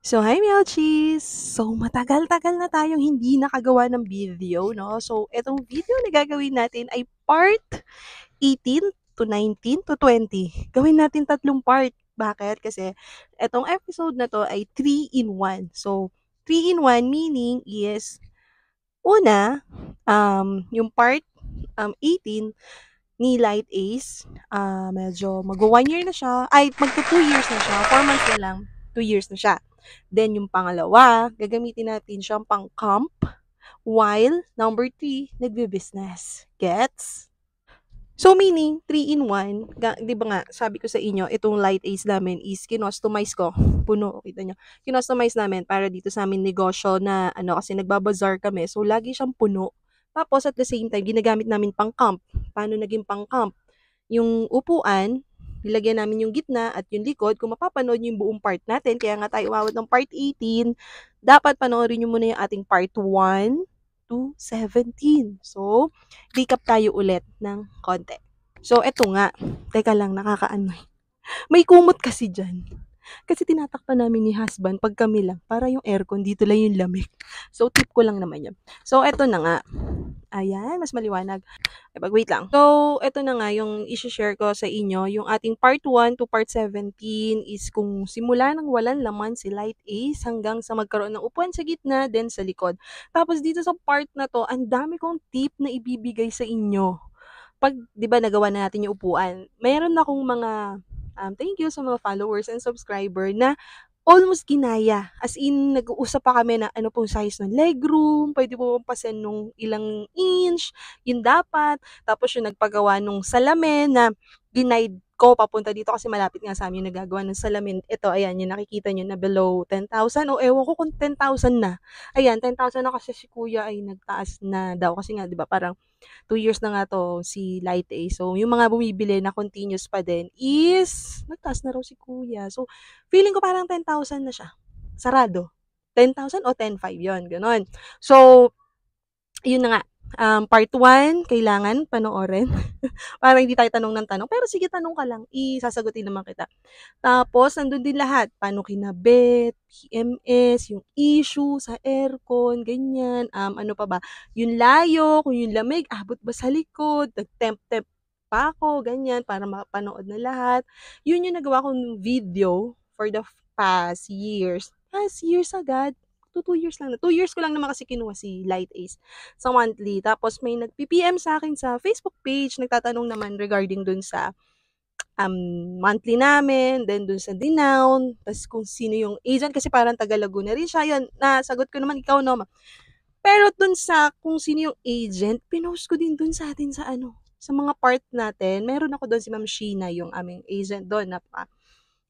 So, hi Melchis! So, matagal-tagal na tayong hindi nakagawa ng video, no? So, etong video na gagawin natin ay part 18 to 19 to 20. Gawin natin tatlong part. Bakit? Kasi etong episode na to ay 3 in 1. So, 3 in 1 meaning is, una, yung part 18 ni Light Ace, medyo mag-1 year na siya, ay magto 2 years na siya, 4 months na lang, 2 years na siya. Then yung pangalawa, gagamitin natin siyang pang-camp, while number 3, nagbe-business. Gets? So meaning, 3 in 1, 'di ba nga, sabi ko sa inyo, itong Light Ace namin is kinostomize ko. Puno, kita nyo. Kinostomize namin para dito sa amin negosyo na, kasi nagbabazar kami. So, lagi siyang puno. Tapos, at the same time, ginagamit namin pang-camp. Paano naging pang-camp? Yung upuan, nilagyan namin yung gitna at yung likod. Kung mapapanood yung buong part natin, kaya nga tayo umabot ng part 18, dapat panoorin nyo muna yung ating part 1 to 17. So, recap tayo ulit ng konti. So, eto nga. Teka lang, nakakaano. May kumot kasi dyan. Kasi tinatakpan namin ni husband pag kami lang para yung aircon dito lang yung lamig. So, tip ko lang naman yun. So, eto na nga. Ayan, mas maliwanag. Wait lang. So, eto na nga yung i-share ko sa inyo. Yung ating part 1 to part 17 is kung simula nang walang laman si Light Ace hanggang sa magkaroon ng upuan sa gitna, then sa likod. Tapos dito sa part na to, ang dami kong tip na ibibigay sa inyo. Pag, di ba, nagawa na natin yung upuan, mayroon akong mga thank you sa mga followers and subscriber na almost ginaya. As in, nag-uusap pa kami na ano pong size ng legroom, pwede po pasen nung ilang inch, yun dapat. Tapos yung nagpagawa nung salamin na denied ko papunta dito kasi malapit nga sa amin yung nagagawa ng salamin. Ito, ayan, yung nakikita nyo na below 10,000 o ewan ko kung 10,000 na. Ayan, 10,000 na kasi si kuya ay nagtaas na daw kasi nga, di ba, parang 2 years na nga 'to si Light A. So, yung mga bumibili na continuous pa din is nagtaas na raw si kuya. So, feeling ko parang 10,000 na siya. Sarado. 10,000 o 10,500 'yon, gano'n. So, yun na nga. Part 1, kailangan panoorin. Para hindi tayo tanong ng tanong. Pero sige, tanong ka lang. Sasagutin naman kita. Tapos, nandun din lahat. Paano kinabit, PMS, yung issue sa aircon, ganyan. Ano pa ba? Yung layo, kung yung lamig, abot ba sa likod? Nag-temp-temp pa ako, ganyan, para mapanood na lahat. Yun yung nagawa kong video for the past years. Past years agad. 2 years lang na. 2 years ko lang naman kasi kinuha si Light Ace sa monthly. Tapos may nag-PPM sa akin sa Facebook page, nagtatanong naman regarding dun sa monthly namin, then dun sa Dinown, tas kung sino yung agent, kasi parang taga Laguna rin siya, yun, nasagot ko naman, ikaw no. Pero dun sa kung sino yung agent, pinost ko din dun sa atin sa sa mga part natin, meron ako dun si Ma'am Sheena, yung aming agent doon na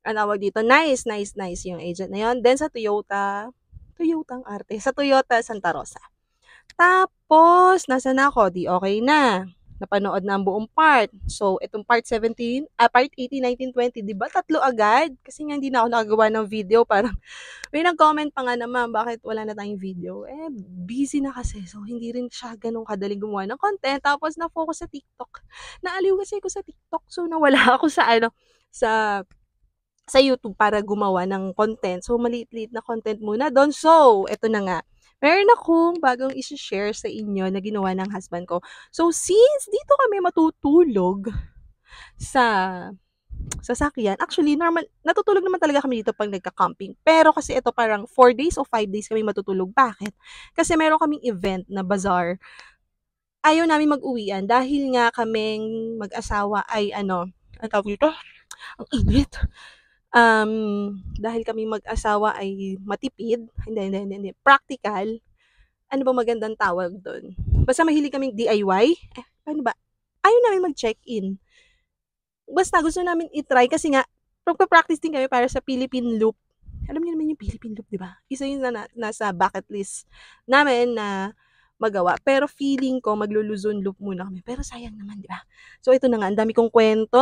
ang tawag dito, nice, nice, nice yung agent na yun. Then sa Toyota ang arte, sa Toyota Santa Rosa. Tapos, nasa na ako? Di okay na. Napanood na ang buong part. So, itong part 17, part 18, 19, 20, di ba? Tatlo agad. Kasi nga hindi na ako nakagawa ng video. Parang, may nag-comment pa nga naman, bakit wala na tayong video? Busy na kasi. So, hindi rin siya ganun kadaling gumawa ng content. Tapos, na-focus sa TikTok. Naaliw kasi ako sa TikTok. So, nawala ako sa sa sa YouTube para gumawa ng content. So, maliit-liit na content muna doon. So, eto na nga. Meron akong bagong isi-share sa inyo na ginawa ng husband ko. So, since dito kami matutulog sa sasakyan, actually, normal, natutulog naman talaga kami dito pag nagka-camping. Pero kasi ito parang 4 days o 5 days kami matutulog. Bakit? Kasi meron kaming event na bazaar. Ayaw namin mag-uwian dahil nga kaming mag-asawa ay ang tawag dito? Ang init. Dahil kami mag-asawa ay matipid, hindi, practical, ano ba magandang tawag doon? Basta mahilig kaming DIY, paano ba? Ayaw namin mag-check-in. Basta gusto namin i-try kasi nga, magpa-practice din kami para sa Philippine Loop. Alam niyo naman yung Philippine Loop, di ba? Isa yun na nasa bucket list namin na magawa. Pero feeling ko, maglo-Luzon Loop muna kami. Pero sayang naman, di ba? So, ito na nga, ang dami kong kwento.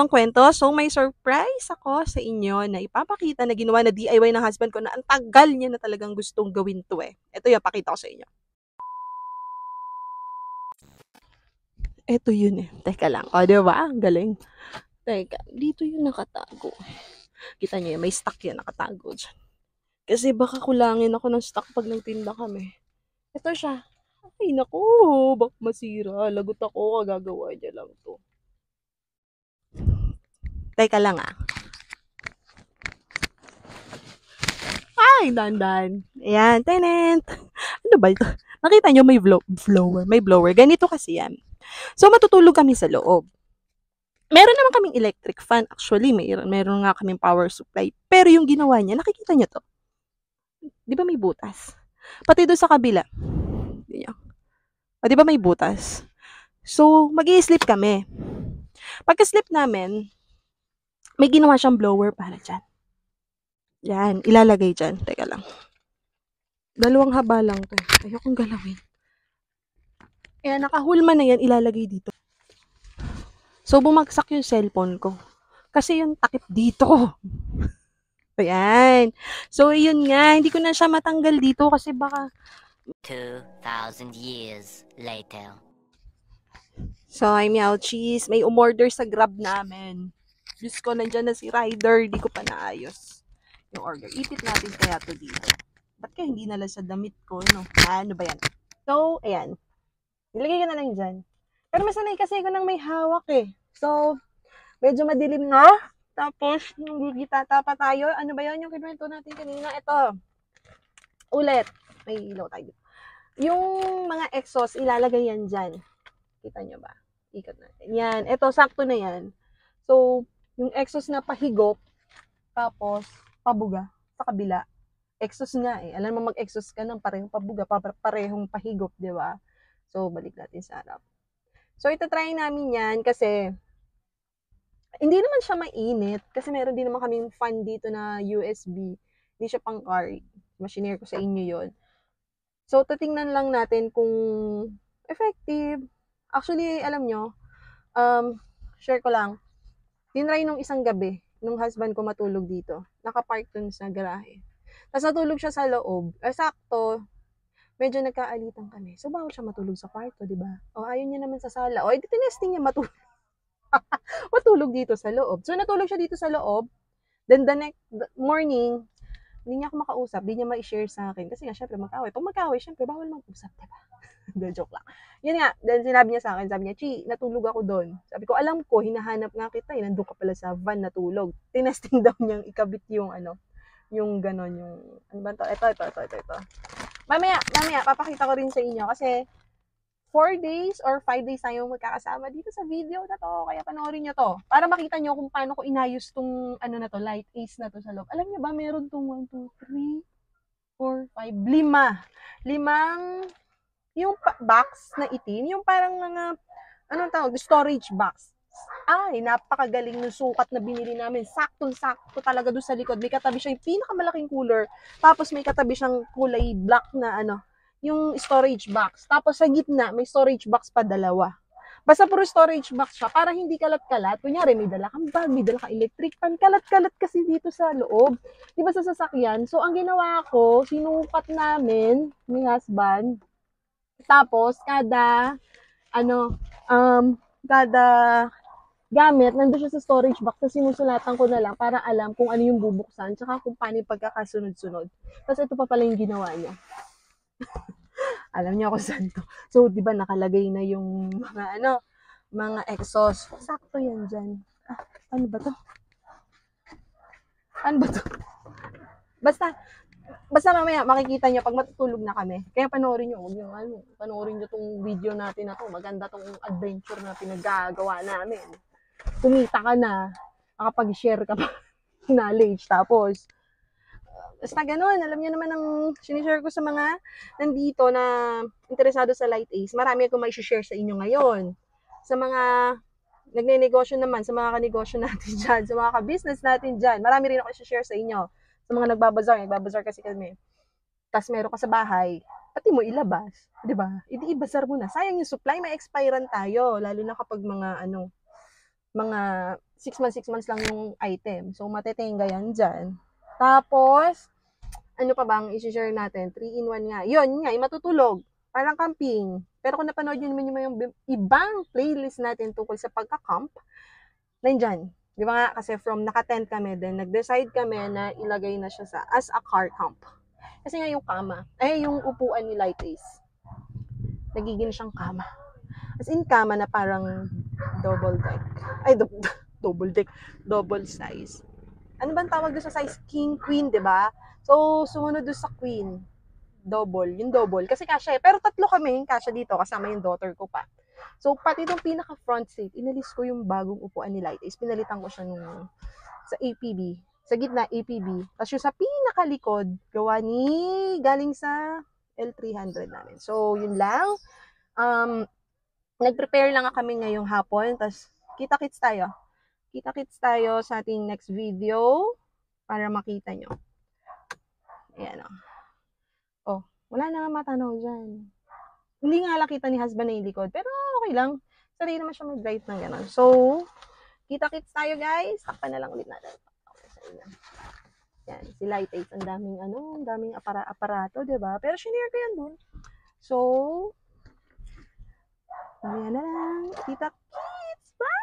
So, may surprise ako sa inyo na ipapakita na ginawa na DIY ng husband ko na ang tagal niya na talagang gustong gawin to eh. Ito yung pakita ko sa inyo. Ito yun eh. Teka lang. O, di ba? Ang galing. Teka, dito yung nakatago. Kita niyo, may stock yan nakatago dyan. Kasi baka kulangin ako ng stock pag nagtinda kami. Ito siya. Ay, naku, baka masira. Lagot ako, kagagawa niya lang to. Teka lang ah. Ay, dandan. Ayan, tenant. Ano ba ito? Nakita nyo may blower. May blower. Ganito kasi yan. So, matutulog kami sa loob. Meron naman kaming electric fan. Actually, meron nga kaming power supply. Pero yung ginawa niya, nakikita nyo to? Di ba may butas? Pati doon sa kabila. O, di ba may butas? So, mag-i-sleep kami. Pagka-sleep namin, may ginawa siyang blower para dyan. Yan, ilalagay dyan. Teka lang. Dalawang haba lang to. Ayokong galawin. Ayan, nakahulma na yan, ilalagay dito. So, bumagsak yung cellphone ko. Kasi yung takip dito. Ayan. So, yun nga. Hindi ko na siya matanggal dito kasi baka 2,000 years later. So, I'm Meow Cheese. May umorder sa Grab namin. Diyos ko, nandyan na si Rider. Di ko pa naayos yung order. Ipit natin kaya to dito. Ba't kaya hindi nalang sa damit ko, no? Ano ba yan? So, ayan. Ilagay ko na lang dyan. Pero masanay kasi ako nang may hawak eh. So, medyo madilim na. Tapos, yung gigitata pa tayo. Ano ba yan yung kinuwento natin kanina? Ito. Ulit. May ilaw tayo. Yung mga exhaust, ilalagay yan dyan. Kita nyo ba? Ikot natin. Yan. Ito, sakto na yan. So, yung exhaust na pahigop, tapos, pabuga sa kabila. Exhaust nga eh. Alam mo mag-exhaust ka ng parehong pabuga, parehong pahigop, di ba? So, balik natin sa harap. So, itatry namin yan kasi hindi naman siya mainit kasi meron din naman kaming fan dito na USB. Hindi siya pang car. Masinare ko sa inyo yon. So, tatingnan lang natin kung effective. Actually, alam nyo, share ko lang. Tinry nung isang gabi, nung husband ko matulog dito. Nakapark dun sa garahe. Tapos natulog siya sa loob. Sakto, medyo nagkaalitan kami. So, bawal siya matulog sa kwarto, di ba? O, ayaw niya naman sa sala. O, edi tinesting niya matulog. Matulog dito sa loob. So, natulog siya dito sa loob. Then, the next morning, hindi niya ako makausap. Hindi niya ma-share sa akin. Kasi nga, syempre, mag-away. Pag mag-away, syempre, bawal mag-usap, diba? Joke lang. Yun nga, then sinabi niya sa akin, sabi niya, Chi, natulog ako doon. Sabi ko, alam ko, hinahanap nga kita. Nandun ka pala sa van natulog. Tinesting daw niyang ikabit yung yung ganon, yung, ano ba ito? Ito. Mamaya, papakita ko rin sa inyo kasi 4 days or 5 days tayong magkakasama dito sa video na to. Kaya panoorin nyo to. Para makita nyo kung paano ko inayos tong light ace na to sa loob. Alam nyo ba, meron tong 1, 2, 3, 4, 5, 5. Limang yung box na itim. Yung parang mga, storage box. Ay, napakagaling ng sukat na binili namin. Saktong-sakto talaga doon sa likod. May katabi siya yung pinakamalaking cooler. Tapos may katabi siyang kulay black na yung storage box. Tapos sa gitna, may storage box pa dalawa. Basta puro storage box siya para hindi kalat-kalat. Kunyari, may dala kang bag, may dala kang electric fan. Kalat-kalat kasi dito sa loob. Di ba sa sasakyan? So, ang ginawa ko, sinukat namin ni husband. Tapos, kada gamit, nandun siya sa storage box. Tapos sinusulatan ko na lang para alam kung ano yung bubuksan. Tsaka kung paano yung pagkakasunod-sunod. Tapos ito pa pala yung ginawa niya. Alam niyo ako saan to. So, di ba nakalagay na yung mga exhaust. Sakto yan dyan. Ano ba to? Basta mamaya makikita niyo pag matutulog na kami. Kaya panoorin niyo panoorin niyo tong video natin na to. Maganda tong adventure na pinagagawa namin. Kumita ka na, makapag-share ka pa knowledge. Tapos, basta ganun, alam niyo naman ang sinishare ko sa mga nandito na interesado sa Light Ace. Marami akong mai-share sa inyo ngayon. Sa mga nagne-negosyo naman, sa mga kanegosyo natin dyan, sa mga ka-business natin dyan, marami rin ako i-share sa inyo. Sa mga nagbabazar kasi kami. Tapos meron ka sa bahay, pati mo ilabas, di ba? Ibasar mo na. Sayang yung supply, may expiran tayo. Lalo na kapag mga 6 months lang yung item. So, matetenga yan dyan. Tapos, ano pa bang i-share natin? 3-in-1 nga. Yun nga, yung matutulog. Parang camping. Pero kung napanood nyo naman yung ibang playlist natin tungkol sa pagka-camp, nandyan. Di ba nga, kasi from naka-tent kami, then nag-decide kami na ilagay na siya as a car camp. Kasi nga yung yung upuan ni Light Ace, nagiging siyang kama. As in kama na parang double deck. Ay, double deck. Double size. Ano bang tawag doon sa size? King, queen, di ba? So, sumunod doon sa queen. Double. Yung double. Kasi kasya eh. Pero tatlo kami, kasya dito, kasama yung daughter ko pa. So, pati itong pinaka front seat, inalis ko yung bagong upuan ni Light Ace. Pinalitan ko siya sa APB. Sa gitna, APB. Tapos yung sa pinakalikod, galing sa L300 namin. So, yun lang. Nag-prepare lang kami ngayong hapon. Tapos, kita-kits tayo. Kita-kits tayo sa ating next video para makita nyo. Ayan o. Oh, wala na nga matanaw dyan. Hindi nga nakita ni husband na yung likod. Pero okay lang. Sarili naman siya mag-drive ng gano'n. So, kita-kits tayo guys. Takpan na lang ulit natin. Okay, sa inyo. Yan, si Light Ace, ang daming aparato, diba? Pero shinare ko yan dun. So, yan na lang. Kita-kits! Bye!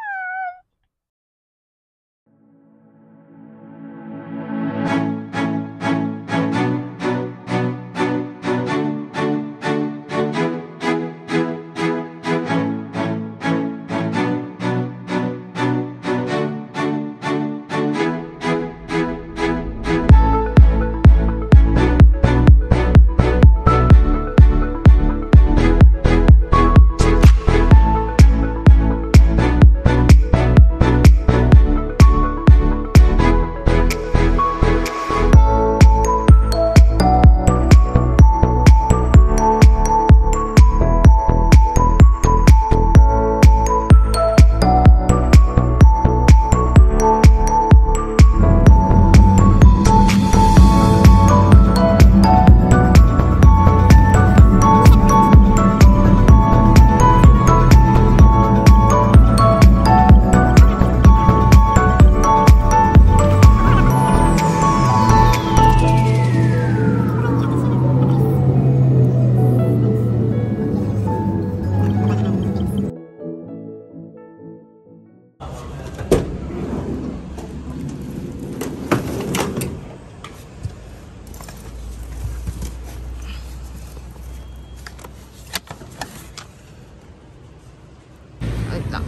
Wait lang.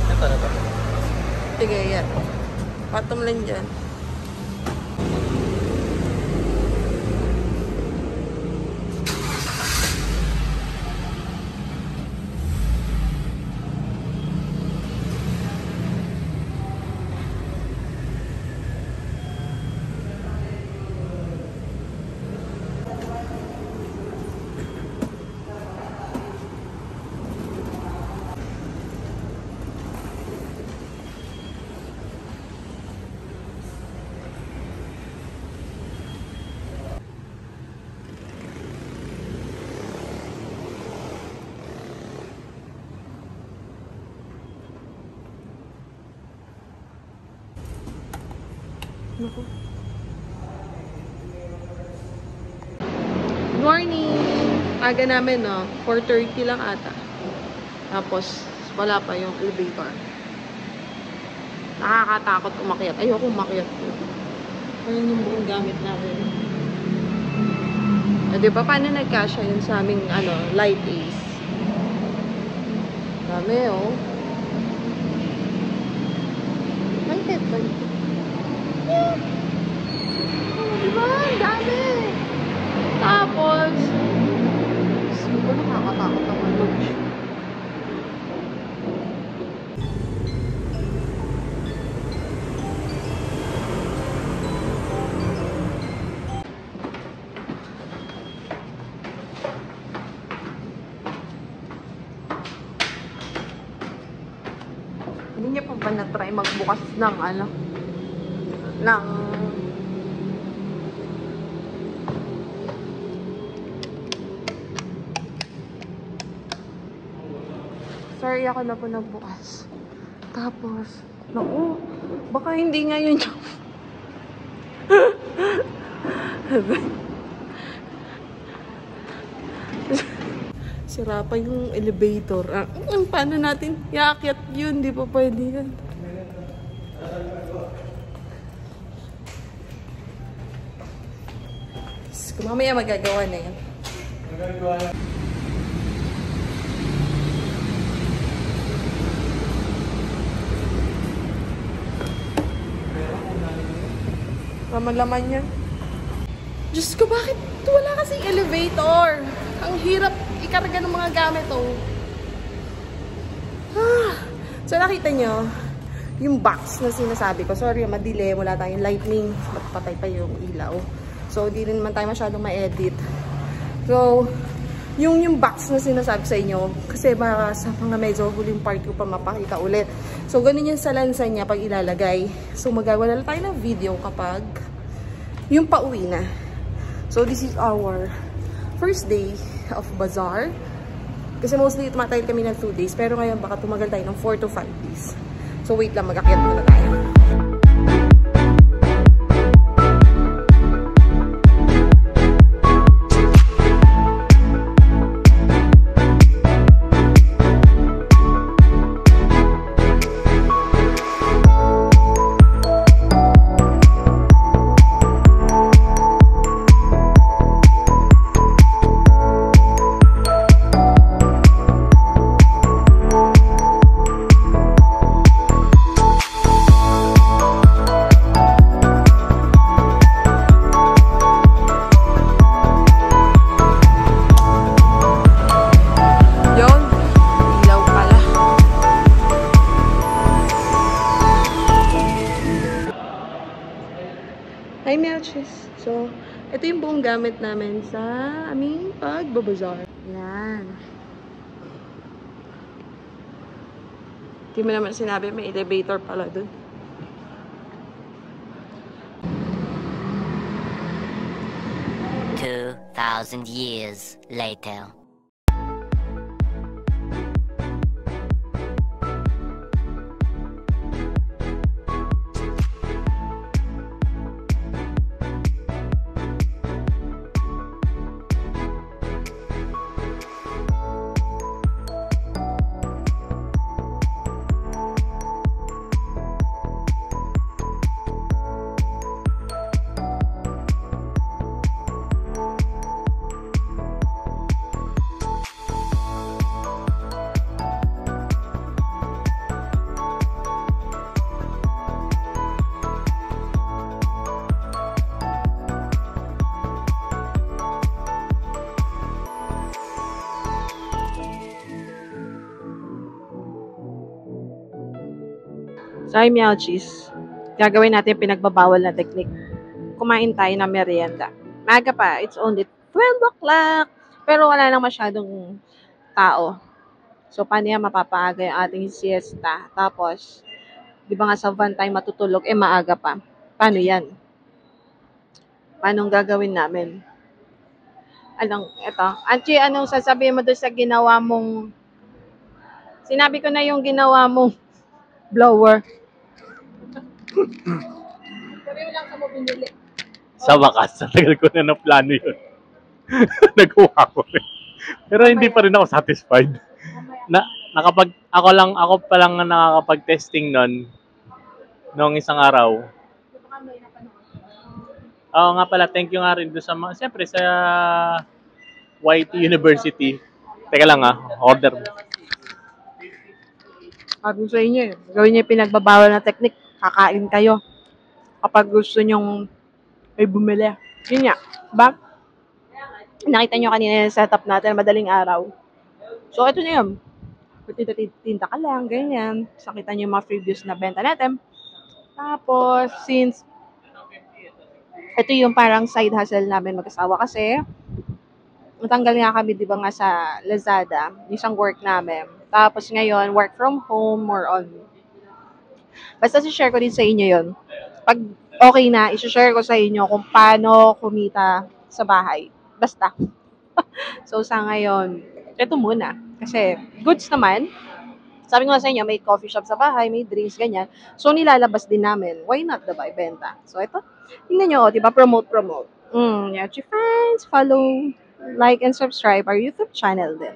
Ito na to. Sige, yan. Patong lang dyan. Good morning! Aga namin, no? 4:30 lang ata. Tapos, wala pa yung elevator. Nakakatakot umakyat. Ayoko umakyat. Ayun yung buong gamit namin. Di ba, paano nagkasya yun sa aming, Light Ace? Dami, oh. Bakit? Yeah. Oh, diba? Ang dami. Tapos, siguro nakakatakot naman mag Hindi niya pa ba na-try magbukas ng ng Sorry ako na po nagbukas. Tapos, naku, baka hindi nga yun yung... Sira pa yung elevator. Paano natin iakyat yun? Di pa pwede yan. Kung mamaya magagawa na yan. Mamalaman yan. Diyos ko, bakit wala kasing elevator? Ang hirap ikarga ng mga gamit, oh. So, nakita nyo, yung box na sinasabi ko. Sorry, madilim. Wala tayong lightning. Magpatay pa yung ilaw. So, di rin naman tayo masyadong ma-edit. So, yung box na sinasabi sa inyo, kasi baka sa mga medyo huling part ko pa mapakita ulit. So, ganun yung sa lansa niya pag ilalagay. So, magagawa na tayo ng video kapag yung pauwi na. So, this is our first day of bazaar. Kasi mostly tumatagal kami ng 2 days. Pero ngayon baka tumagal tayo ng 4 to 5 days. So, wait lang, mag-akyat muna tayo. Hi, Melches. So, ito yung buong gamit namin sa aming pagbabazar. Yan. Hindi mo naman sinabi, may elevator pala dun. $2,000 years later. So, hi, Melches. Gagawin natin pinagbabawal na technique. Kumain tayo ng merienda. Maaga pa. It's only 12 o'clock. Pero wala nang masyadong tao. So, paano yan mapapaaga yung ating siesta? Tapos, di ba nga sa van tayo matutulog, maaga pa. Paano yan? Paano gagawin namin? Eto. Anchi, anong sasabihin mo doon sa ginawa mong... Sinabi ko na yung ginawa mong blower. Sabi mo lang sa mo binili. Sa wakas, sa tagal ko na plano yun. Nagawa ko rin. Pero hindi pa rin ako satisfied. Ako pa lang nakakapag-testing noong isang araw. Oo nga pala, thank you nga rin doon sa siyempre sa YT University. Teka lang order mo. Sabi sa inyo gawin niyo yung pinagbabawal na technique. Kakain kayo. Kapag gusto nyong may bumili. Yun nga. Diba? Nakita nyo kanina yung setup natin, madaling araw. So, ito na yun. Tinta ka lang, ganyan. Sakita nyo yung mga previous na benta natin. Tapos, since ito yung parang side hustle namin mag-asawa kasi natanggal nga kami, di ba nga sa Lazada, isang work namin. Tapos ngayon, work from home, more on. Basta share ko din sa inyo yon. Pag okay na, i-share ko sa inyo kung paano kumita sa bahay. Basta. So, sa ngayon, ito muna. Kasi, goods naman. Sabi ko nga sa inyo, may coffee shop sa bahay, may drinks, ganyan. So, nilalabas din namin. Why not, diba, ibenta? So, ito, tingnan nyo, diba, promote. Yeah, friends, follow, like, and subscribe our YouTube channel din.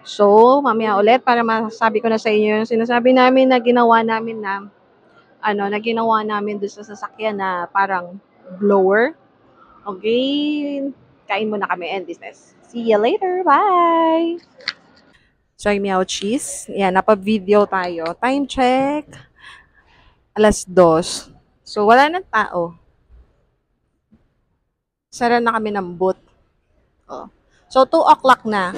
So, mamaya ulit, para masabi ko na sa inyo yung sinasabi namin na ginawa namin doon sa sasakyan na parang blower. Okay, kain muna kami and business. See you later. Bye! Soy meow cheese. Yan, napa-video tayo. Time check. 2:00. So, wala nang tao. Sara na kami ng booth. Oh. So, 2 o'clock na.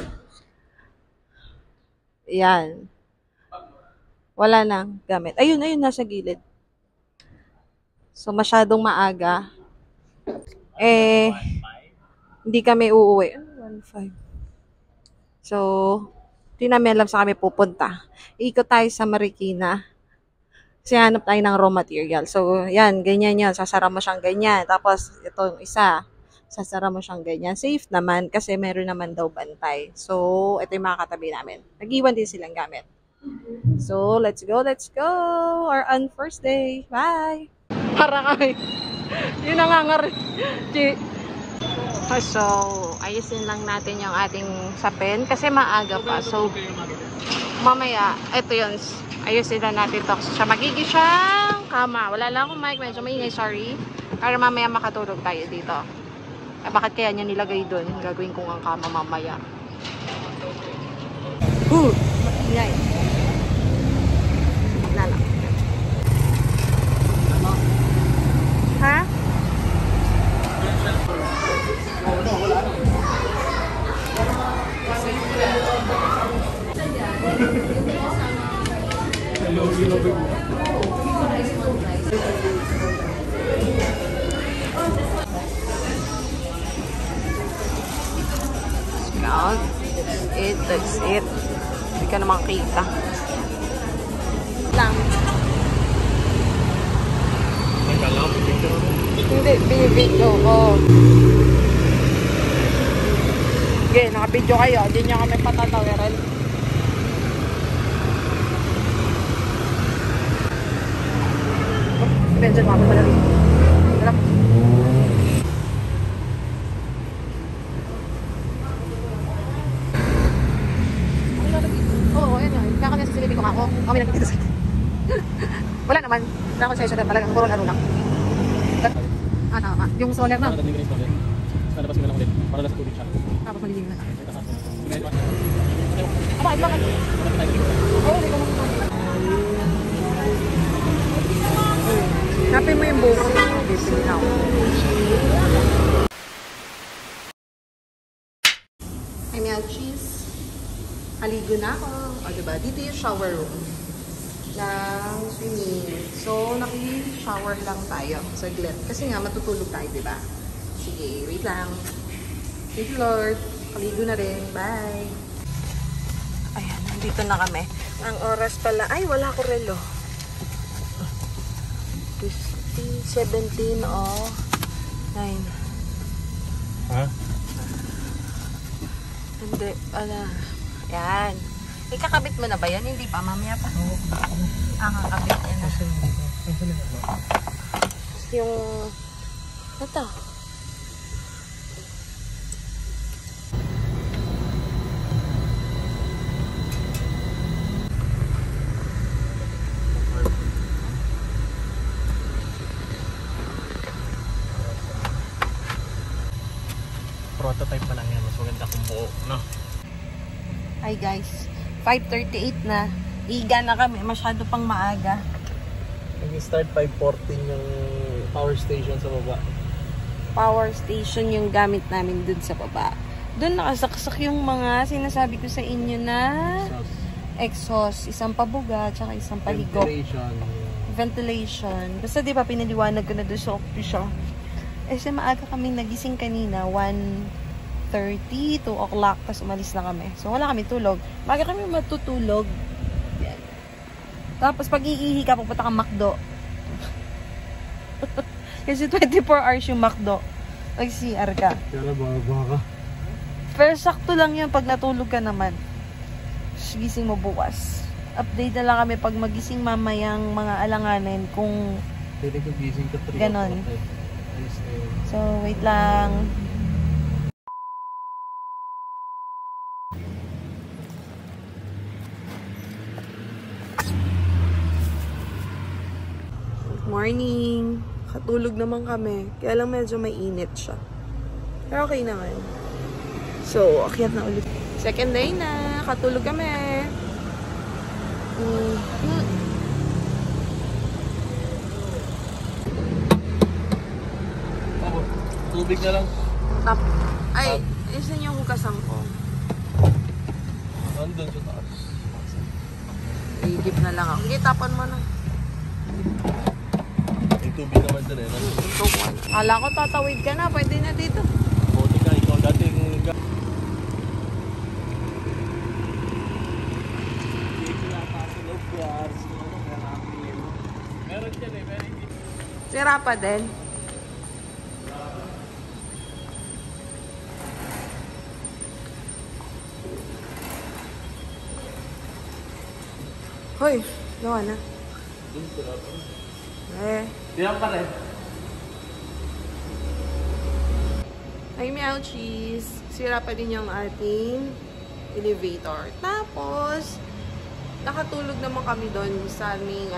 Yan. Wala nang gamit. Ayun, nasa gilid. So, masyadong maaga. Hindi kami uuwi. 1:05. So, di namin alam sa kami pupunta. Ikot tayo sa Marikina. Kasi hanap tayo ng raw material. So, yan, ganyan yan. Sasara mo siyang ganyan. Tapos, itong isa, sasara mo siyang ganyan. Safe naman kasi meron naman daw bantay. So, ito yung mga katabi namin. Nag-iwan din silang gamit. So, let's go. Our on first day. Bye! Para kami. Yun nangangar. So, ayusin lang natin yung ating sapin kasi maaga pa. So, mamaya, ito yun. Ayusin lang natin to. So, magiging siyang kama. Wala lang akong mic. Medyo maingay, sorry. Para mamaya makatulog tayo dito. Bakit kaya niya nilagay doon? Gagawin ko ang kama mamaya. Ingay. Lala. Ha? That's it. Hindi ka naman kita. Lang. Hindi, binibidyo ko. Okay, nakabidyo kayo. Hindi nyo kami patatawiran. Benson, mami pala rin. Harap. Oo, ayun yun. Kaya kanya sa silipin ko ako. Kami nagkikita sa akin. Wala naman. Wala akong sa'yo sa talagang puro laro lang. Tama. Yung solar na. Lalabas ko na lang ulit. Para lang sa tubig siya. Tapos malilim na. Ama, ito lang. Oo, hindi ko makikita. Napin mo yung buko. Bibili na ako. Ay, meow cheese. Aligo na ako. O, diba? Dito yung shower room ng swimming. So, naki-shower lang tayo saglit. Kasi nga, matutulog tayo, diba? Sige, wait lang. Thank you, Lord. Aligo na rin. Bye! Ayan, nandito na kami. Ang oras pala, ay, wala ko relo. 17 o 9. Ha? Hindi, yan. Ikakabit mo na ba yan? Hindi pa, mamaya pa. Kakabit yan na. Yung, ito. Prototype pa lang yan. Mas maganda kung buo, no? Hi guys, 5:38 na. Iga na kami, masyado pang maaga. Nag-start 5:14 yung power station sa baba. Power station yung gamit namin dun sa baba. Dun nakasaksak yung mga sinasabi ko sa inyo na exhaust. Isang pabuga, tsaka isang paligok. Ventilation. Basta di ba pinaliwanag ko na doon sa official. Kasi maaga kami nagising kanina, 1:30, 2 o'clock, tapos umalis na kami. So, wala kami tulog. Maaga kami matutulog. Yan. Tapos, pag iihi ka, pupunta kang McDo. Kasi 24 hours yung McDo. Mag-CR ka. Kaya baka. Pero sakto lang yan pag natulog ka naman. Gising mo bukas. update na lang kami pag magising mamayang mga alanganin kung Pwede ko gising ka 3 ganon. So, wait lang. Good morning. Katulog naman kami. Kaya lang medyo mainit siya. Pero okay naman. So, akyat na ulit. Second day na. Katulog kami. Tubig na lang. Ay, isan yung hugasan ko. Nandun sa taas. Igip na lang ako. Sige, tapan mo na. May tubig naman dyan eh. Kala ko tatawid ka na. Pwede na dito. Buti ka, ikaw dating... Meron dyan eh, meron dyan. Sira pa din. Hoy, gawa na. Diyan pa rin. Ay, meow cheese. Sira pa din yung ating elevator. Tapos, nakatulog naman kami doon sa aming,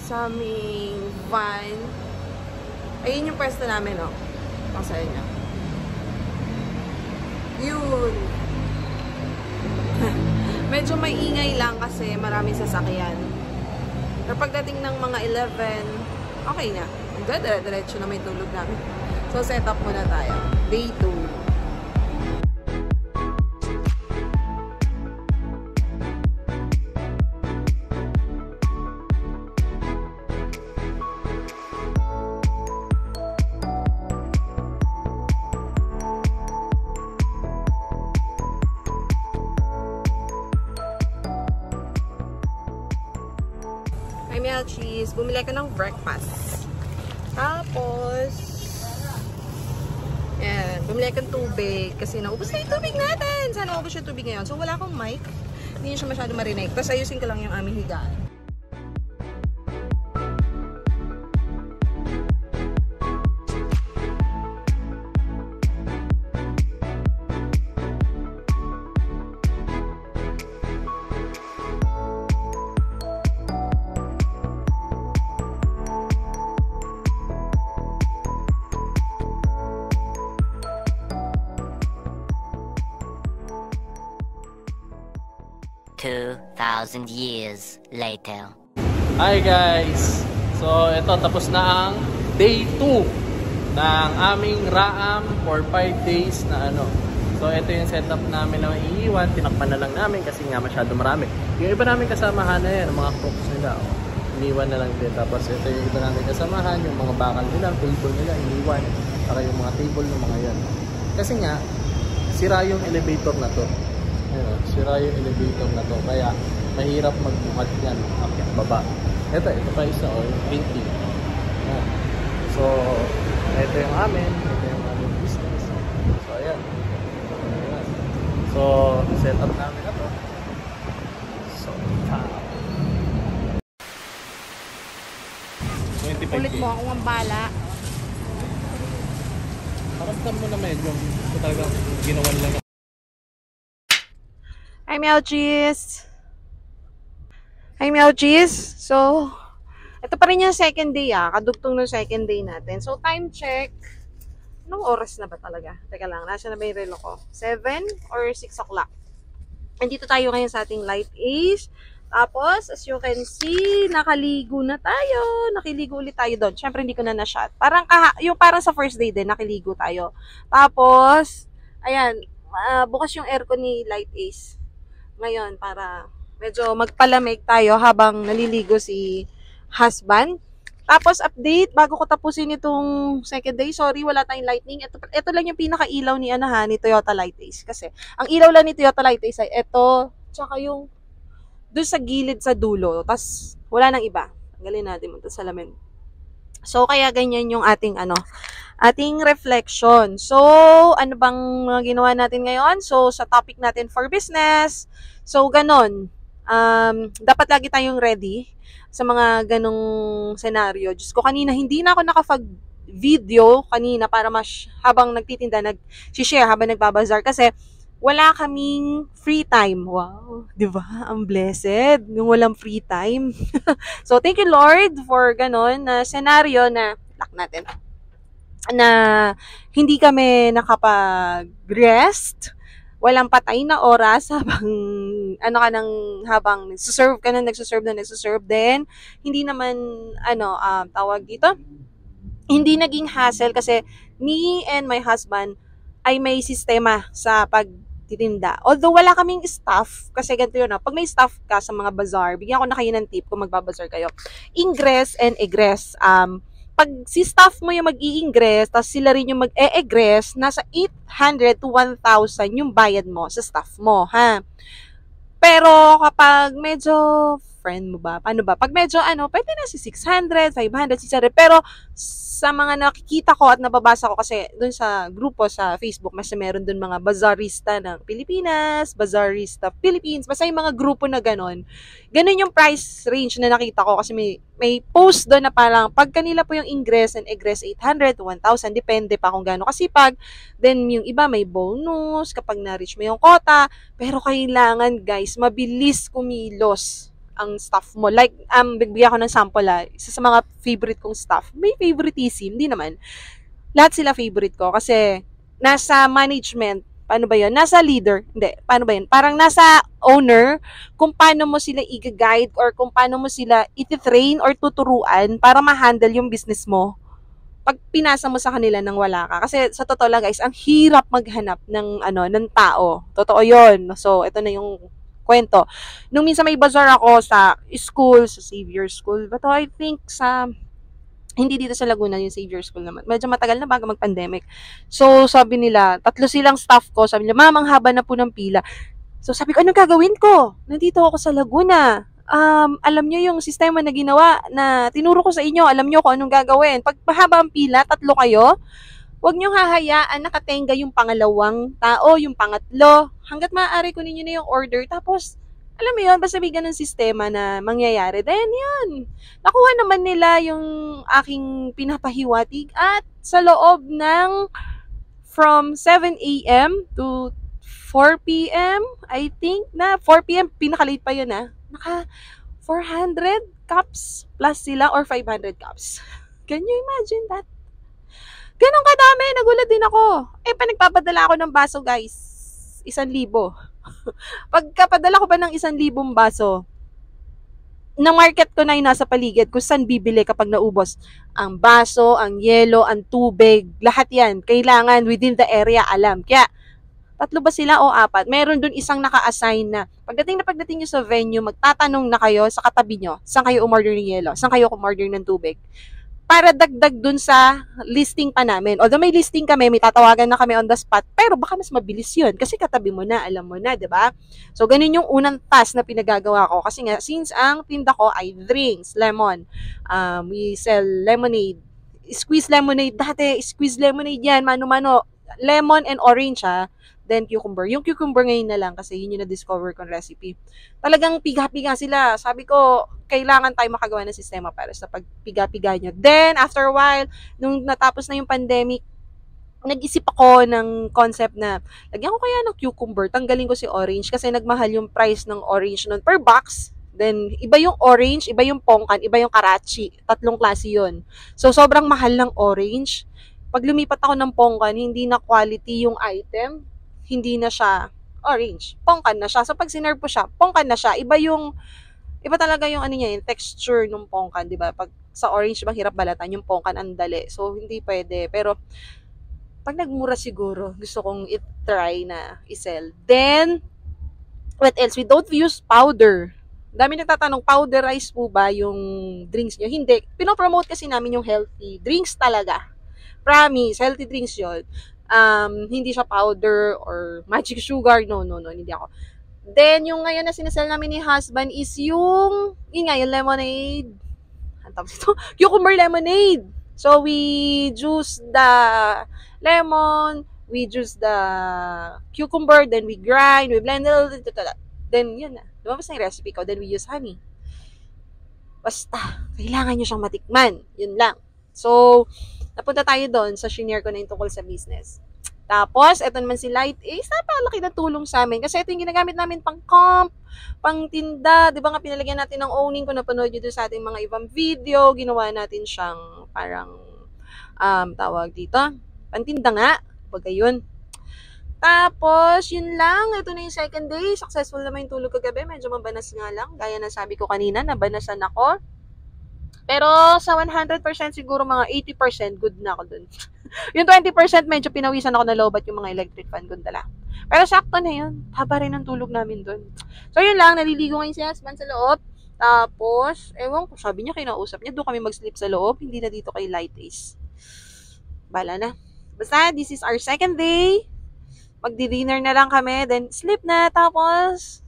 sa aming van. Ayun yung pwesto namin, no? Pasaya niya. Yun. Medyo may ingay lang kasi maraming sasakyan. Pero pagdating ng mga 11, okay na. Good, diretso na may tulog namin. So, set up muna tayo. Day 2. Ay, meow cheese. Bumili ako ng breakfast. Tapos, yan. Bumili ako ng tubig. Kasi naubos na yung tubig natin. Sana naubos yung tubig ngayon. So, wala akong mic. Hindi siya masyado marinig. Tapos, ayusin ko lang yung aming higaan. "2,000 years later." Hi guys! So ito tapos na ang day 2 ng aming Raam for 5 days na ano. So ito yung setup namin na iiwan. Tinakpan na lang namin kasi nga masyado marami. Yung iba namin kasamahan na yan, mga crooks nila. Oh. Iniwan na lang din. Tapos ito yung iba namin kasamahan, yung mga bakal nila, table nila, iniwan. Saka yung mga table ng mga yan. Kasi nga, sira yung elevator na to. Ayan, sira yung elevator na to. Kaya, mahirap magbuhat yan. Akyat baba. Ito pa isa, yung painting. Ayan. So, ito yung amin. Ito yung aming business. So, ayan. Ayan. So, set up namin na to. So, 25K. Ulit mo akong ang bala. Paramdam mo na medyo. Ito talagang ginawan lang. Hi, meow cheese! Hi, meow cheese! So, ito pa rin yung second day kadugtong ng second day natin. So, time check. Anong oras na ba talaga? Teka lang, nasa na ba yung relo ko? 7 or 6 o'clock? Andito tayo ngayon sa ating Light Ace. Tapos, as you can see, nakaligo na tayo. Nakiligo ulit tayo doon. Siyempre, hindi ko na na-shot. Parang, yung parang sa first day din, nakiligo tayo. Tapos, ayan, bukas yung aircon ni Light Ace. Ngayon, para medyo magpalamig tayo habang naliligo si husband. Tapos, update, bago ko tapusin itong second day, sorry, wala tayong lightning. Ito lang yung pinaka-ilaw ni, ni Toyota Light Ace. Kasi, ang ilaw lang ni Toyota Light Ace ay ito, tsaka yung doon sa gilid sa dulo. Tapos, wala nang iba. Tanggalin natin mo ito sa salamin. So, kaya ganyan yung ating, ating reflection. So, ano bang ginawa natin ngayon? So, sa topic natin for business. So, ganon. Dapat lagi tayong ready sa mga ganong senaryo. Diyos ko, kanina hindi na ako nakapag-video kanina para habang nagtitinda, nag-share habang nagbabazar kasi wala kaming free time. Wow, di ba? Ang blessed, yung walang free time. So, thank you Lord for ganon na senaryo na, lock natin, na hindi kami nakapag-rest, walang patay na oras habang habang nagsuserve ka na, nagsuserve, then hindi naman tawag dito, hindi naging hassle kasi me and my husband ay may sistema sa pagtitinda. Although wala kaming staff, kasi ganito yun, pag may staff ka sa mga bazaar, bigyan ko na kayo ng tip kung magbabazar kayo. Ingress and egress. Pag si staff mo yung mag-i-ingress, tapos sila rin yung mag-e-egress, nasa 800 to 1,000 yung bayad mo sa staff mo, ha? Pero kapag medyo friend mo ba, paano ba? Pag medyo pwede na si 600, 500, 600, pero sa mga nakikita ko at nababasa ko kasi dun sa grupo sa Facebook, mas meron dun mga bazaarista ng Pilipinas, bazaarista Philippines, basta yung mga grupo na ganon yung price range na nakita ko kasi may post doon na parang pag kanila po yung ingress and egress 800 to 1,000, depende pa kung gaano kasipag, then yung iba may bonus kapag na-reach mo yung quota, pero kailangan guys, mabilis kumilos ang staff mo. Like, bigyan ko ng sample isa sa mga favorite kong staff, may favoritism, hindi naman. Lahat sila favorite ko kasi nasa management, paano ba yun? Nasa leader, hindi, paano ba yun? Parang nasa owner, kung paano mo sila i-guide or kung paano mo sila iti-train or tuturuan para ma-handle yung business mo pag pinasa mo sa kanila nang wala ka. Kasi sa totoo lang guys, ang hirap maghanap ng tao. Totoo yun. So, ito na yung kwento. Nung minsan may bazaar ako sa school, sa Xavier School, but I think hindi dito sa Laguna yung Xavier School naman. Medyo matagal na bago mag-pandemic. So, sabi nila, 3 silang staff ko. Sabi nila, ma'am, ang haba na po ng pila. So, sabi ko, anong gagawin ko? Nandito ako sa Laguna. Alam nyo yung sistema na ginawa na tinuro ko sa inyo. Alam nyo kung anong gagawin. Pag mahaba ang pila, 3 kayo, huwag nyo hahayaan nakatenga yung pangalawang tao, yung pangatlo. Hanggat maaari kunin nyo na yung order. Tapos, alam mo yun, basta may ganun sistema na mangyayari. Then, yun. Nakuha naman nila yung aking pinapahiwatig at sa loob ng from 7 a.m. to 4 p.m. I think na 4 p.m. Pinaka-late pa yun Naka 400 cups plus sila or 500 cups. Can you imagine that? Ganun kadami, nagulat din ako. Pa nagpapadala ako ng baso, guys. 1,000. Pagkapadala ko pa ng 1,000 baso, na-market ko na yung nasa paligid kung saan bibili kapag naubos. Ang baso, ang yelo, ang tubig, lahat yan. Kailangan within the area alam. Kaya, 3 ba sila o 4? Meron dun isang naka-assign na pagdating nyo sa venue, magtatanong na kayo sa katabi nyo, saan kayo umorder ng yelo, saan kayo umorder ng tubig. Para dagdag dun sa listing pa namin. Although may listing kami, may tatawagan na kami on the spot, pero baka mas mabilis yun kasi katabi mo na, alam mo na, diba? So, ganun yung unang task na pinagagawa ko. Kasi nga, since ang tinda ko ay drinks, lemon, we sell lemonade, squeeze lemonade, dati squeeze lemonade yan, mano-mano, lemon and orange then cucumber. Yung cucumber ngayon na lang kasi yun yung na-discover kong recipe. Talagang piga-piga sila. Sabi ko, kailangan tayo makagawa ng sistema para sa pagpiga-piga nyo. Then, after a while, nung natapos na yung pandemic, nag-isip ako ng concept na, lagyan ko kaya ng cucumber, tanggalin ko si orange kasi nagmahal yung price ng orange nun per box. Then, iba yung orange, iba yung pongkan, iba yung karachi. 3 klase yun. So, sobrang mahal ng orange. Pag lumipat ako ng pongkan, hindi na quality yung item. Hindi na siya orange. Pongkan na siya. So, pag sinerve po siya, pongkan na siya. Iba talaga yung yung texture ng pongkan, di ba? Pag sa orange, bang hirap balatan, yung pongkan ang dali. So, hindi pwede. Pero, pag nagmura siguro, gusto kong i-try na i-sell. Then, what else? We don't use powder. Dami nagtatanong, powderize po ba yung drinks nyo? Hindi. Pinopromote kasi namin yung healthy drinks talaga. Promise, healthy drinks yun. Hindi siya powder or magic sugar. No, hindi ako. Then, yung ngayon na sinasell namin ni husband is yung lemonade. Ang tawag ito? Cucumber lemonade. So, we juice the lemon, we juice the cucumber, then we grind, we blend it, then yun na. lumabas na yung recipe ko, then we use honey. Basta, kailangan nyo siyang matikman. Yun lang. So, napunta tayo doon sa shinare ko na yung tungkol sa business. Tapos, eto naman si Light Ace, napalaki na tulong sa amin. Kasi ito yung ginagamit namin pang comp, pang tinda. Di ba nga pinalagyan natin ng owning kung napanood nyo doon sa ating mga ibang video. Ginawa natin siyang parang, tawag dito, pantinda nga. Pagka yun. Tapos, yun lang. Ito na yung second day. Successful naman yung tulog kagabi. Medyo mabanas nga lang. Gaya na sabi ko kanina, nabanasan ako. Pero sa 100% siguro mga 80% good na ako dun. Yung 20% medyo pinawisan ako na lobat yung mga electric fan ko dala. Pero sakto na yun. Haba rin ang tulog namin dun. So yun lang, naliligo ngayon si husband sa loob. Tapos, ewan ko, sabi niya, kinausap niya, doon kami mag-sleep sa loob, hindi na dito kay Light Ace. Bala na. Basta, this is our second day. Magdi-dinner na lang kami, then sleep na. Tapos,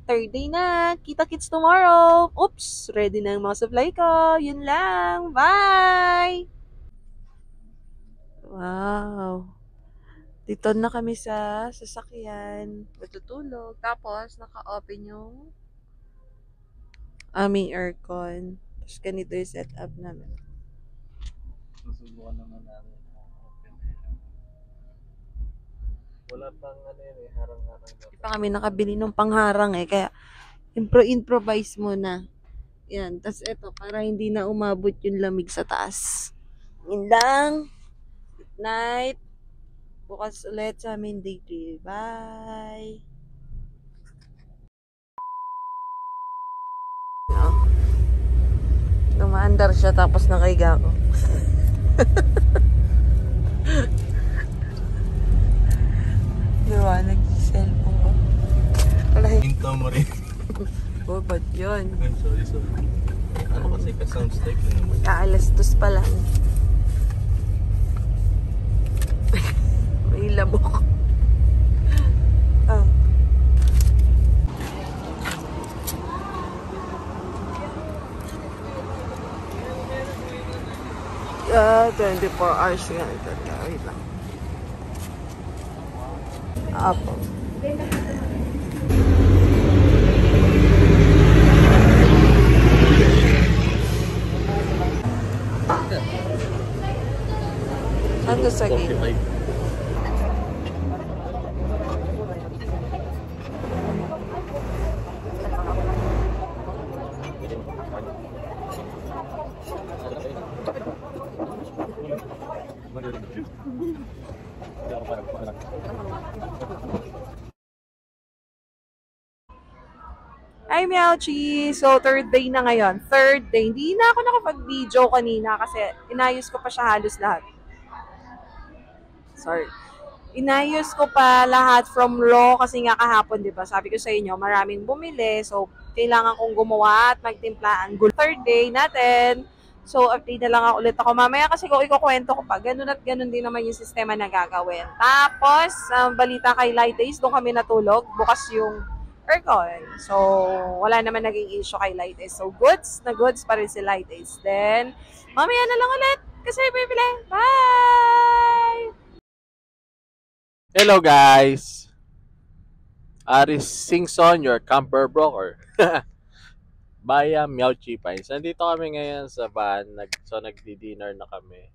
third day na. Kita-kits tomorrow. Oops, ready na ang mga supply ko. Yun lang. Bye! Wow. Dito na kami sa sasakyan. Matutulog. Tapos, naka-open yung aming aircon. Tapos, ganito yung setup namin. Susubukan naman namin ang open air. Wala pang harang-harang. Hindi pa kami nakabili ng pangharang Kaya, improvise muna. Yan. Tapos, eto, para hindi na umabot yung lamig sa taas. Yun lang. Good night. Bukas ulit sa amin day 3. Bye! Tumaandar siya tapos nakaiga ko. Diba? Nag-cellphone ko. Hinto mo rin. Oh, ba't yun? I'm sorry. Ano kasi ka-sounds like yun naman. Kaalas 2 pa lang. May lamok. Oh. Yeah, 24 hours nga ito. Wait lang. Apo. Ano sa gate? Hi, Meowchi! So, third day na ngayon. Third day. Hindi na ako nakapag-video kanina kasi inayos ko pa siya halos lahat. Sorry. Inayos ko pa lahat from raw kasi nga kahapon, di ba? Sabi ko sa inyo, maraming bumili. So, kailangan kong gumawa at magtimpla ang third day natin. So, update na lang ulit ako mamaya kasi kung ikukwento ko pa, ganun at ganun din naman yung sistema na gagawin. Tapos, balita kay Light Days, doon kami natulog. Bukas yung aircon. So, wala naman naging issue kay Light Days. So, goods na goods pa rin si Light Days. Then, mamaya na lang ulit kasi bibili. Bye! Hello guys! Aris Singson, your camper broker. Baya Meowchi Pines. Nandito kami ngayon sa van. So nagdi-dinner na kami.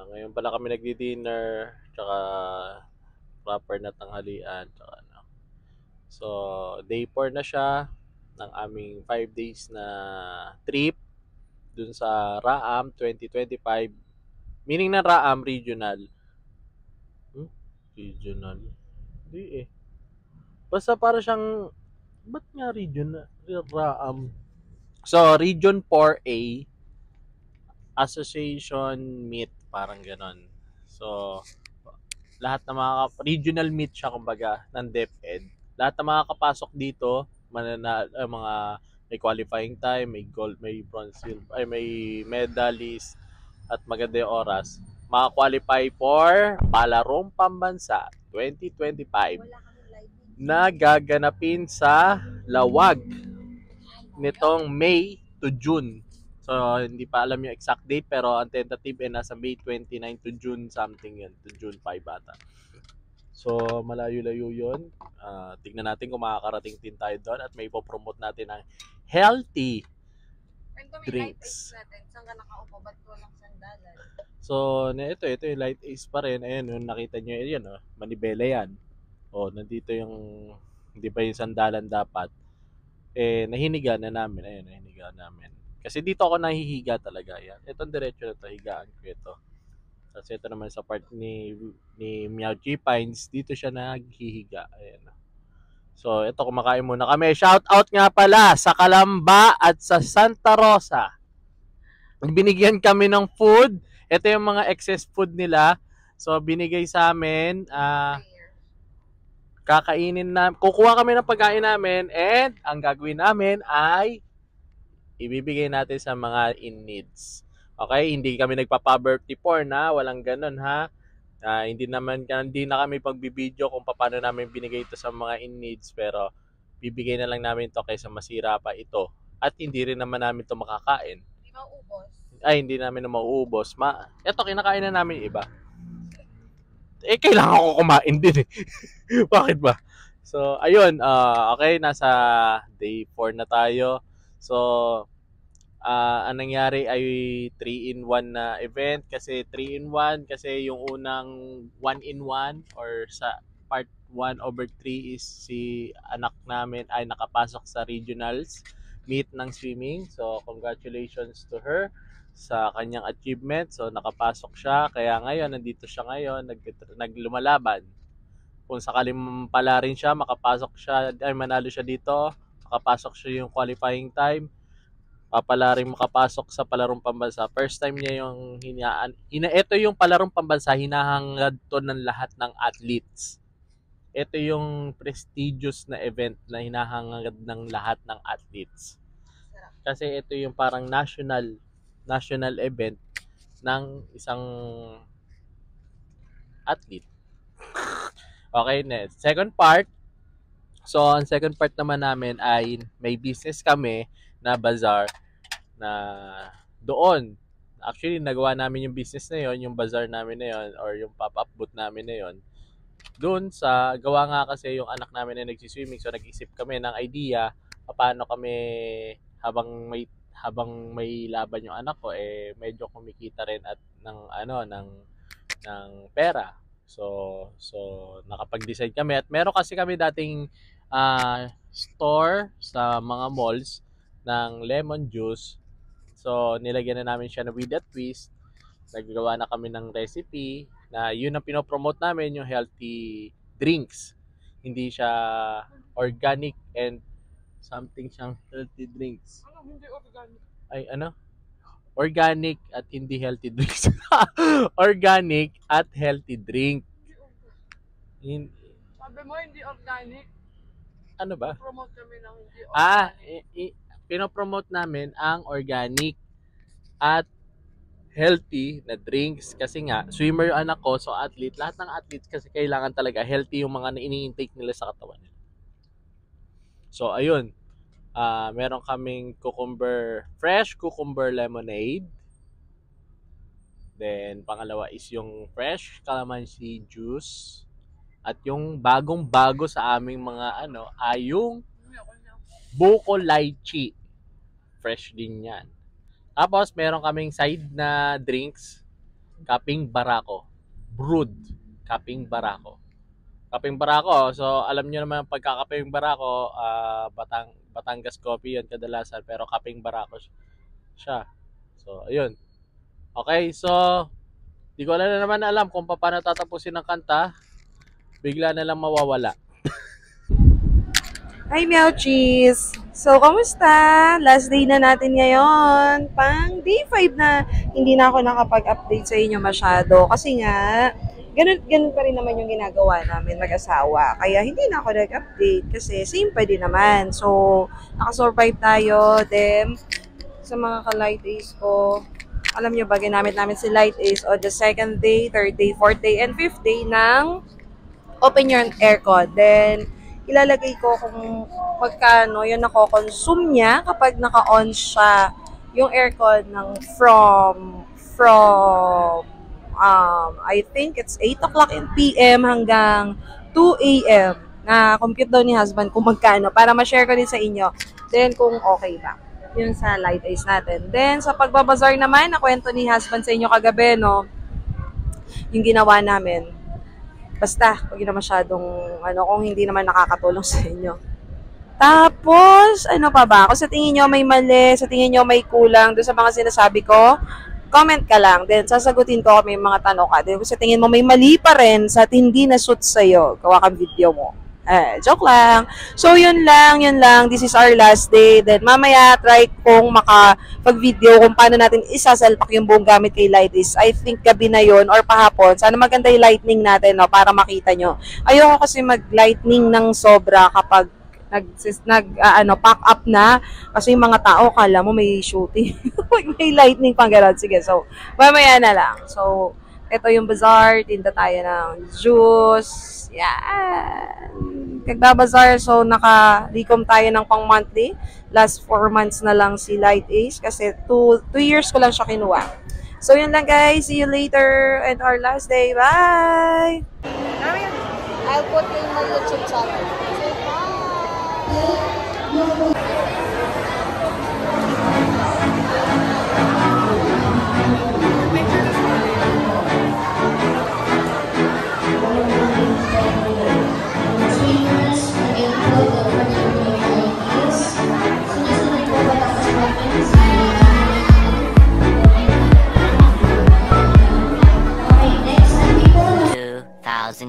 Ngayon pala kami nagdi-dinner. Tsaka proper na tanghalian. Tsaka, ano. So day 4 na siya ng aming 5 days na trip dun sa Raam 2025. Meaning na Raam Regional. Regional. Hindi Basta para siyang, ba't nga regional? Raam. So, Region 4A Association Meet, parang ganon. So, lahat na regional meet siya kumbaga ng DepEd. Lahat na makakapasok dito, mga may qualifying time, may gold, may bronze, silver, may medalist at maganda yung oras. Maka-qualify for Palarong Pambansa 2025 na gaganapin sa Lawag nitong May to June. So, hindi pa alam yung exact date pero ang tentative ay nasa May 29 to June something yun. To June 5 bata. So, malayo-layo yun. Tignan natin kung makakarating din tayo doon at may ipopromote natin ng healthy drinks. Saan ka nakaupo? Ba't walang sandalan? So, ito yung Light Ace pa rin. Ayun, yung nakita nyo, yun, manibela yan. Nandito yung, hindi pa yung sandalan dapat. Nahiniga na namin. Ayun, nahiniga namin. Kasi dito ako nahihiga talaga. Yan. Itong diretso na to, higaan ko ito. Kasi ito naman sa part ni Meow G Pines, dito siya naghihiga. Ayan. So, ito kumakain muna kami. Shout out nga pala sa Calamba at sa Santa Rosa. Binigyan kami ng food. Ito yung mga excess food nila. So, binigay sa amin. Kakainin na, kukuha kami ng pagkain namin and ang gagawin namin ay ibibigay natin sa mga in needs. Okay, hindi kami nagpapa-birthday porn na, walang ganun ha. Hindi na kami pagbibideo kung paano namin binigay ito sa mga in needs, pero bibigay na lang namin ito kaysa masira pa ito. At hindi rin naman namin ito makakain. Hindi mauubos. Hindi namin na mauubos. Ito, kinakain na namin iba. Kailangan ko kumain din eh. Bakit ba? So, ayun. Okay, nasa day 4 na tayo. So, ang nangyari ay 3-in-1 na event kasi 3-in-1 kasi yung unang 1-in-1 or sa part 1/3 is si anak namin ay nakapasok sa regionals meet ng swimming. So congratulations to her sa kanyang achievement. So nakapasok siya, kaya ngayon nandito siya ngayon, naglumalaban. Kung sakaling pala rin siya, makapasok siya, ay manalo siya dito, makapasok siya yung qualifying time, papala rin makapasok sa palarong pambansa. First time niya yung ito yung palarong pambansa, hinahangad to ng lahat ng athletes. Ito yung prestigious na event na hinahangad ng lahat ng athletes. Kasi ito yung parang national event ng isang athlete. Okay, next. Second part. So, ang second part naman namin ay may business kami na bazaar na doon. Actually, nagawa namin yung business na yon, yung bazaar namin na yon or yung pop-up booth namin na yon. Doon sa gawa nga kasi yung anak namin na nagsiswimming, so nag-isip kami ng idea paano kami habang may laban yung anak ko medyo kumikita rin at ng pera. So nakapag-decide kami at meron kasi kami dating store sa mga malls ng lemon juice. So nilagyan na namin siya na with a twist. Naggawa na kami ng recipe na yun ang pinopromote namin, yung healthy drinks. Hindi siya organic and something siyang healthy drinks. Hindi organic? Organic at hindi healthy drinks. Organic at healthy drink. Sabi mo hindi organic? Ano ba? Promote kami ng hindi organic. Pinopromote namin ang organic at healthy na drinks kasi nga swimmer yung anak ko, so athlete, lahat ng athletes kasi kailangan talaga healthy yung mga ini-intake nila sa katawan nila. So ayun, meron kaming fresh cucumber lemonade. Then pangalawa is yung fresh calamansi juice. At yung bagong-bago sa aming mga ay yung buko lychee. Fresh din yan. Tapos meron kaming side na drinks, Kaping Barako. Brewed Kaping Barako. Kaping Barako, so alam niyo naman pagka-Kaping Barako, Batangas coffee yun kadalasan, pero Kaping Barako siya. So ayun. Okay, so di ko na naman alam kung paano tatapusin ang kanta. Bigla na lang mawawala. Hi, Meow Cheese! So, kamusta? Last day na natin ngayon. Pang day 5 na hindi na ako nakapag-update sa inyo masyado. Kasi nga, ganun pa rin naman yung ginagawa namin mag-asawa. Kaya hindi na ako nag-update kasi same pa din naman. So, nakasurvive tayo. Then, sa mga ka-light days ko, alam nyo ba, ginamit namin si Light Ace on the 2nd day, 3rd day, 4th day, and 5th day ng open your aircon. Then, ilalagay ko kung magkano yung nako-consume niya kapag naka-on siya yung aircon ng from I think it's 8 o'clock in PM hanggang 2 AM. Na-compute daw ni husband kung magkano para ma-share ko din sa inyo. Then, kung okay ba. Yun sa light eyes natin. Then, sa pagbabazar naman, nakwento ni husband sa inyo kagabi, no? Yung ginawa namin. Basta, huwag na masyadong, kung hindi naman nakakatulong sa inyo. Tapos, ano pa ba? Kung sa tingin nyo may mali, sa tingin nyo may kulang doon sa mga sinasabi ko, comment ka lang. Then, sasagutin ko kung may mga tanong ka. Then, kung sa tingin mo may mali pa rin sa hindi na suit sa'yo, gawa kang video mo. Joke lang. So, yun lang. This is our last day. Then, mamaya, try kong makapag-video kung paano natin isasalpak yung buong gamit kay Lighties. I think gabi na yun or pahapon. Sana maganda yung lightning natin, no, para makita nyo. Ayoko kasi mag-lightning ng sobra kapag pack up na. Kasi yung mga tao, kala mo may shooting. May lightning pang gano'n. Sige, so, mamaya na lang. So, ito yung bazaar. Tinda tayo ng juice. Yan. Kagbabazar, so naka-recom tayo ng pang-monthly. Last 4 months na lang si Light Ace kasi 2 years ko lang siya kinuha. So yun lang guys, see you later and our last day. Bye! I'll put in my YouTube channel.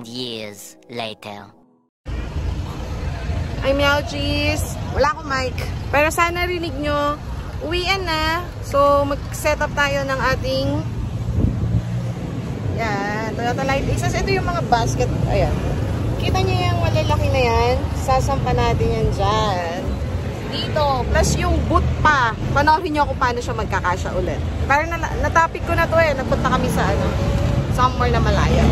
Years later. I'm Yalchis. Wala akong mic. Pero sana rinig nyo. Uwian na. So, mag-set up tayo ng ating Toyota Light Aces. Ito yung mga basket. Ayan. Kita nyo yung malalaki na yan. Sasampa natin yan dyan. Dito. Plus yung boot pa. Panoorin nyo kung paano siya magkakasya ulit. Parang natapik ko na to eh. Nagpunta kami sa somewhere na malayo.